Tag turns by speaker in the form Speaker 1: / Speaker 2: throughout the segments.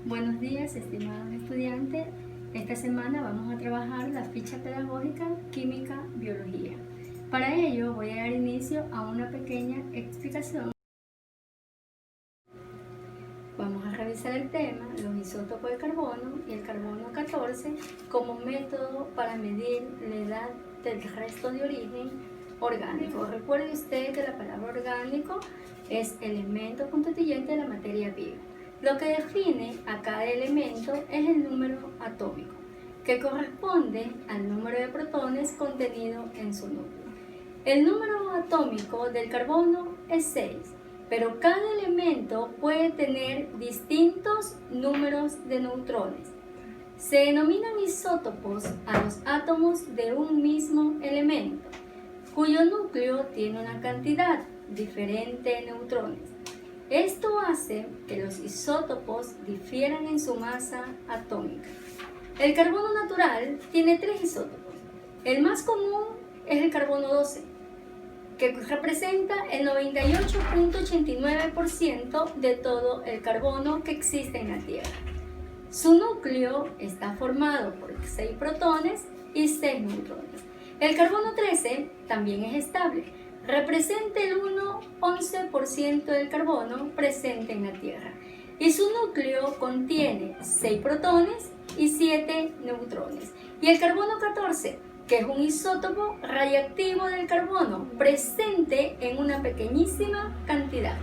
Speaker 1: Buenos días, estimados estudiantes. Esta semana vamos a trabajar la ficha pedagógica Química-Biología. Para ello voy a dar inicio a una pequeña explicación. Vamos a revisar el tema, los isótopos de carbono y el carbono 14 como método para medir la edad del resto de origen orgánico. Recuerde usted que la palabra orgánico es elemento constituyente de la materia viva. Lo que define a cada elemento es el número atómico, que corresponde al número de protones contenido en su núcleo. El número atómico del carbono es 6, pero cada elemento puede tener distintos números de neutrones. Se denominan isótopos a los átomos de un mismo elemento, cuyo núcleo tiene una cantidad diferente de neutrones. Esto hace que los isótopos difieran en su masa atómica. El carbono natural tiene 3 isótopos. El más común es el carbono 12, que representa el 98.89% de todo el carbono que existe en la Tierra. Su núcleo está formado por 6 protones y 6 neutrones. El carbono 13 también es estable. Representa el 1,11% del carbono presente en la Tierra y su núcleo contiene 6 protones y 7 neutrones. Y el carbono 14, que es un isótopo radiactivo del carbono presente en una pequeñísima cantidad.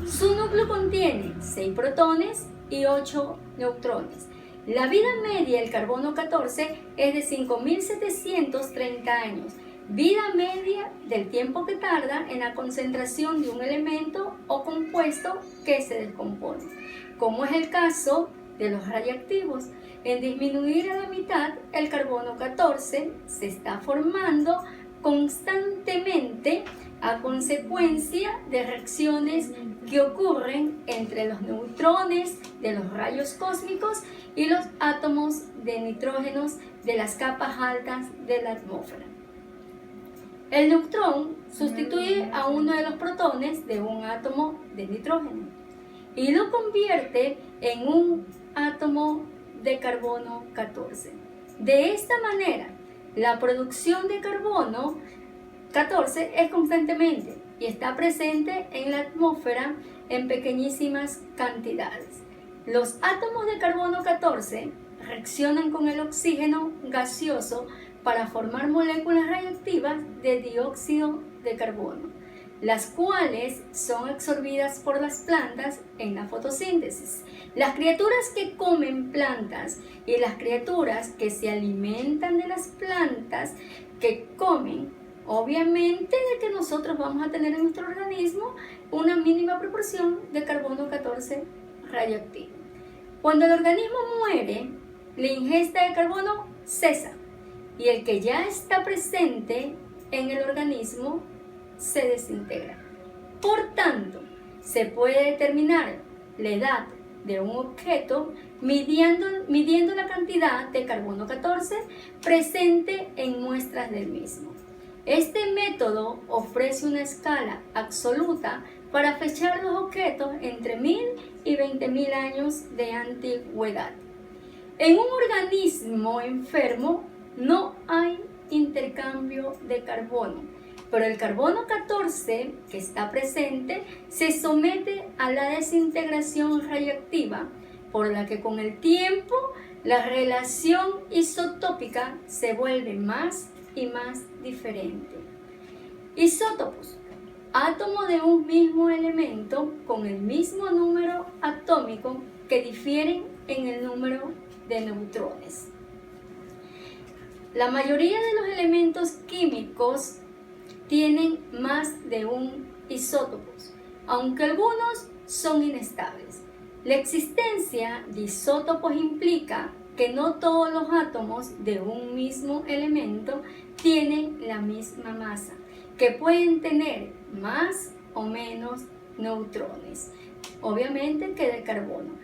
Speaker 1: Su núcleo contiene 6 protones y 8 neutrones. La vida media del carbono 14 es de 5.730 años. Vida media del tiempo que tarda en la concentración de un elemento o compuesto que se descompone, como es el caso de los radiactivos. En disminuir a la mitad, el carbono 14 se está formando constantemente a consecuencia de reacciones que ocurren entre los neutrones de los rayos cósmicos y los átomos de nitrógenos de las capas altas de la atmósfera. El neutrón sustituye a uno de los protones de un átomo de nitrógeno y lo convierte en un átomo de carbono 14. De esta manera, la producción de carbono 14 es constantemente y está presente en la atmósfera en pequeñísimas cantidades. Los átomos de carbono 14 reaccionan con el oxígeno gaseoso para formar moléculas radiactivas de dióxido de carbono, las cuales son absorbidas por las plantas en la fotosíntesis. Las criaturas que comen plantas y las criaturas que se alimentan de las plantas que comen, obviamente de que nosotros vamos a tener en nuestro organismo una mínima proporción de carbono 14 radioactivo. Cuando el organismo muere, la ingesta de carbono cesa y el que ya está presente en el organismo se desintegra. Por tanto, se puede determinar la edad de un objeto midiendo la cantidad de carbono 14 presente en muestras del mismo. Este método ofrece una escala absoluta para fechar los objetos entre 1000 y 20.000 años de antigüedad. En un organismo enfermo no hay intercambio de carbono, pero el carbono 14 que está presente se somete a la desintegración radiactiva, por la que con el tiempo la relación isotópica se vuelve más y más diferente. Isótopos: átomos de un mismo elemento con el mismo número atómico que difieren en el número de neutrones. La mayoría de los elementos químicos tienen más de un isótopo, aunque algunos son inestables. La existencia de isótopos implica que no todos los átomos de un mismo elemento tienen la misma masa, que pueden tener más o menos neutrones, obviamente que de carbono.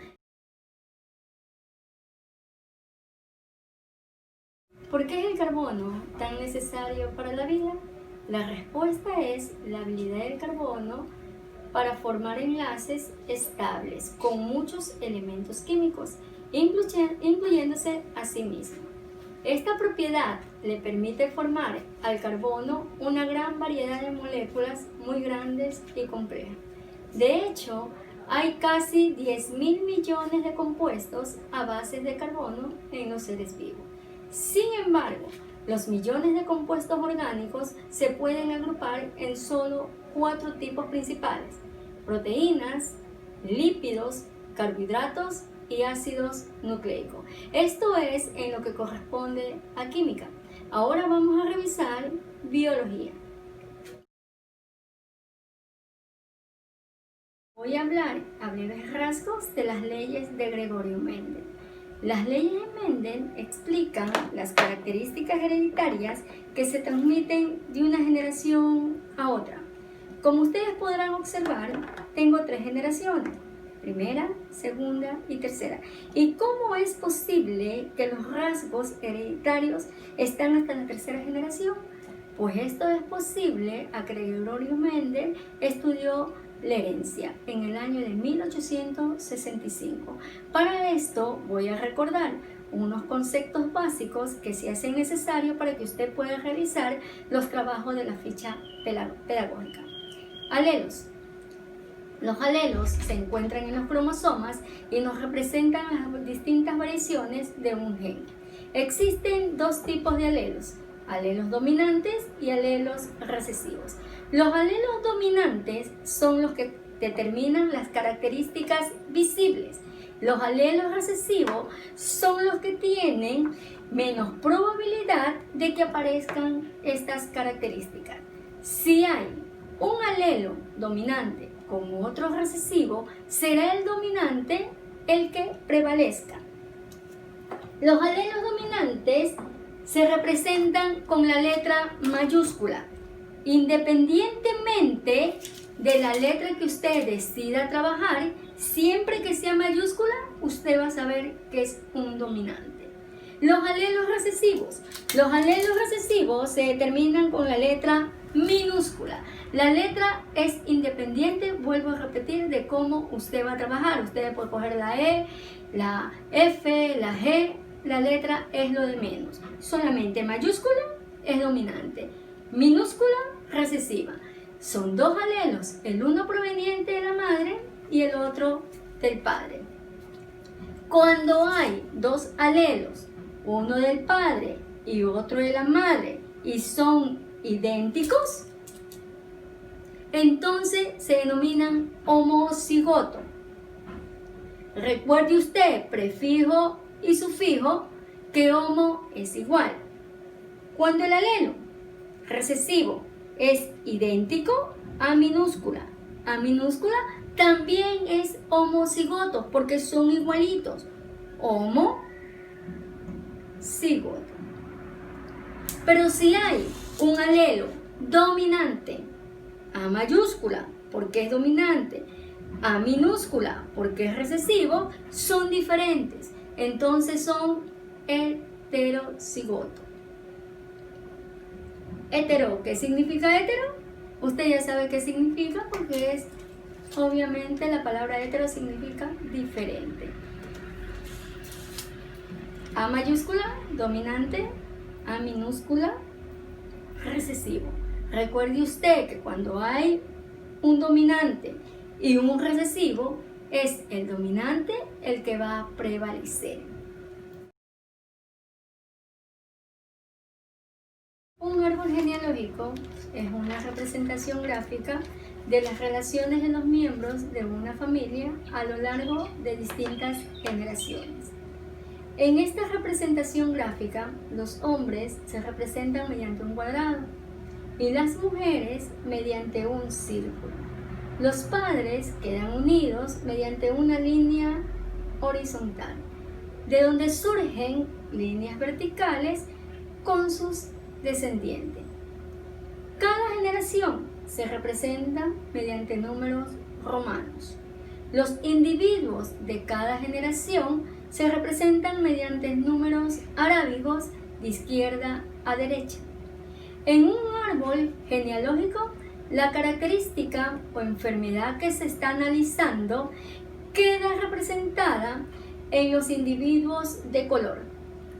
Speaker 1: ¿Por qué es el carbono tan necesario para la vida? La respuesta es la habilidad del carbono para formar enlaces estables con muchos elementos químicos, incluyéndose a sí mismo. Esta propiedad le permite formar al carbono una gran variedad de moléculas muy grandes y complejas. De hecho, hay casi 10.000 millones de compuestos a base de carbono en los seres vivos. Sin embargo, los millones de compuestos orgánicos se pueden agrupar en solo 4 tipos principales: proteínas, lípidos, carbohidratos y ácidos nucleicos. Esto es en lo que corresponde a química. Ahora vamos a revisar biología. Voy a hablar a breves rasgos de las leyes de Gregorio Mendel. Las leyes de Mendel explican las características hereditarias que se transmiten de una generación a otra. Como ustedes podrán observar, tengo 3 generaciones: primera, segunda y tercera. ¿Y cómo es posible que los rasgos hereditarios están hasta la tercera generación? Pues esto es posible a que Gregorio Mendel estudió la herencia en el año de 1865. Para esto voy a recordar unos conceptos básicos que se hacen necesarios para que usted pueda realizar los trabajos de la ficha pedagógica. Alelos. Los alelos se encuentran en los cromosomas y nos representan las distintas variaciones de un gen. Existen 2 tipos de alelos: alelos dominantes y alelos recesivos. Los alelos dominantes son los que determinan las características visibles. Los alelos recesivos son los que tienen menos probabilidad de que aparezcan estas características. Si hay un alelo dominante con otro recesivo, será el dominante el que prevalezca. Los alelos dominantes se representan con la letra mayúscula. Independientemente de la letra que usted decida trabajar, siempre que sea mayúscula, usted va a saber que es un dominante. Los alelos recesivos. Los alelos recesivos se determinan con la letra minúscula. La letra es independiente, vuelvo a repetir, de cómo usted va a trabajar. Usted puede coger la E, la F, la G. La letra es lo de menos. Solamente mayúscula es dominante. Minúscula, recesiva. Son 2 alelos, el uno proveniente de la madre y el otro del padre. Cuando hay 2 alelos, uno del padre y otro de la madre, y son idénticos, entonces se denominan homocigoto. Recuerde usted, prefijo y sufijo, que homo es igual. Cuando el alelo recesivo es idéntico a minúscula también es homocigoto, porque son igualitos. Homocigoto. Pero si hay un alelo dominante a mayúscula, porque es dominante, a minúscula, porque es recesivo, son diferentes. Entonces son heterocigoto. Hetero, ¿qué significa hetero? Usted ya sabe qué significa, porque es, obviamente, la palabra hetero significa diferente. A mayúscula, dominante; a minúscula, recesivo. Recuerde usted que cuando hay un dominante y un recesivo, es el dominante el que va a prevalecer. Un árbol genealógico es una representación gráfica de las relaciones de los miembros de una familia a lo largo de distintas generaciones. En esta representación gráfica, los hombres se representan mediante un cuadrado y las mujeres mediante un círculo. Los padres quedan unidos mediante una línea horizontal, de donde surgen líneas verticales con sus descendientes. Cada generación se representa mediante números romanos. Los individuos de cada generación se representan mediante números arábigos de izquierda a derecha. En un árbol genealógico La característica o enfermedad que se está analizando queda representada en los individuos de color.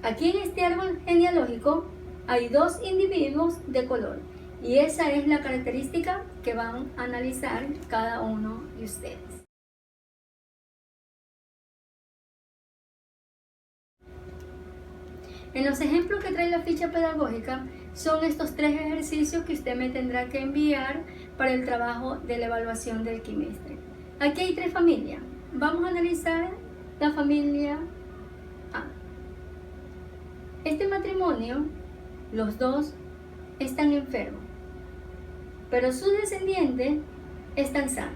Speaker 1: Aquí en este árbol genealógico hay 2 individuos de color y esa es la característica que van a analizar cada uno de ustedes. En los ejemplos que trae la ficha pedagógica son estos 3 ejercicios que usted me tendrá que enviar para el trabajo de la evaluación del quimestre. Aquí hay 3 familias. Vamos a analizar la familia A. Este matrimonio, los 2 están enfermos, pero sus descendientes están sanos.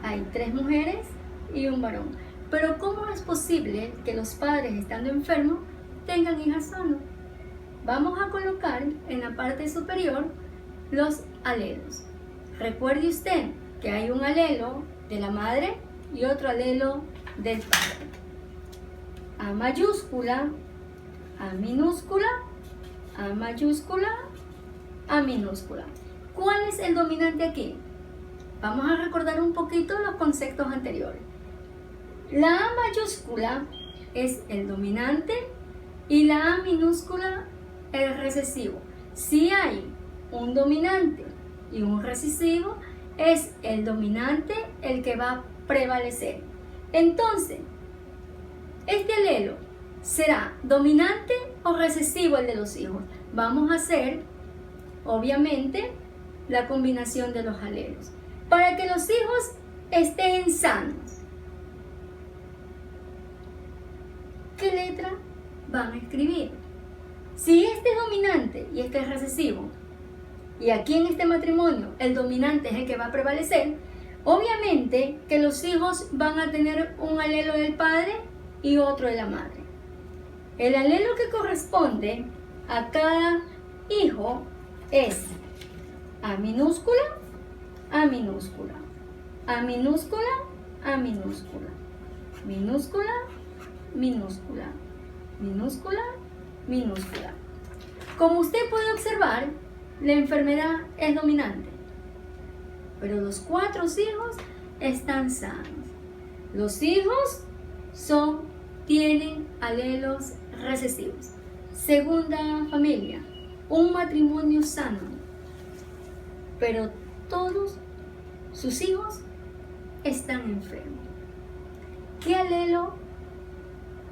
Speaker 1: Hay 3 mujeres y un varón. Pero ¿cómo es posible que los padres, estando enfermos, tengan hijas sanas? Vamos a colocar en la parte superior los alelos. Recuerde usted que hay un alelo de la madre y otro alelo del padre. A mayúscula, A minúscula, A mayúscula, A minúscula. ¿Cuál es el dominante aquí? Vamos a recordar un poquito los conceptos anteriores. La A mayúscula es el dominante y la A minúscula el recesivo. Si hay un dominante y un recesivo, es el dominante el que va a prevalecer. Entonces, este alelo será dominante o recesivo el de los hijos. Vamos a hacer, obviamente, la combinación de los alelos para que los hijos estén sanos. ¿Qué letra van a escribir? Si este es dominante y este es recesivo, y aquí en este matrimonio el dominante es el que va a prevalecer, obviamente que los hijos van a tener un alelo del padre y otro de la madre. El alelo que corresponde a cada hijo es A minúscula, A minúscula, A minúscula, A minúscula, minúscula, minúscula, minúscula, minúscula. Como usted puede observar, la enfermedad es dominante, pero los 4 hijos están sanos. Los hijos tienen alelos recesivos. Segunda familia, un matrimonio sano, pero todos sus hijos están enfermos. ¿Qué alelo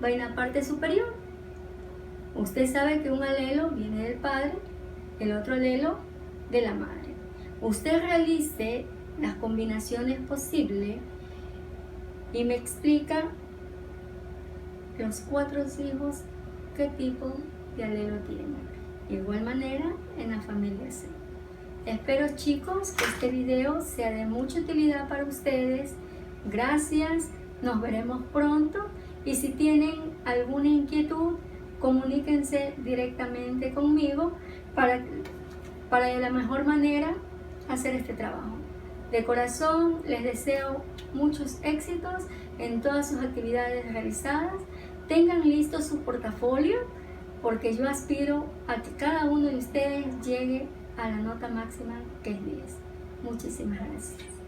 Speaker 1: va en la parte superior? Usted sabe que un alelo viene del padre, el otro alelo de la madre. Usted realice las combinaciones posibles y me explica los 4 hijos qué tipo de alelo tienen. De igual manera en la familia C. Espero, chicos, que este video sea de mucha utilidad para ustedes. Gracias, nos veremos pronto y si tienen alguna inquietud, comuníquense directamente conmigo para de la mejor manera hacer este trabajo. De corazón les deseo muchos éxitos en todas sus actividades realizadas. Tengan listo su portafolio porque yo aspiro a que cada uno de ustedes llegue a la nota máxima que es 10. Muchísimas gracias.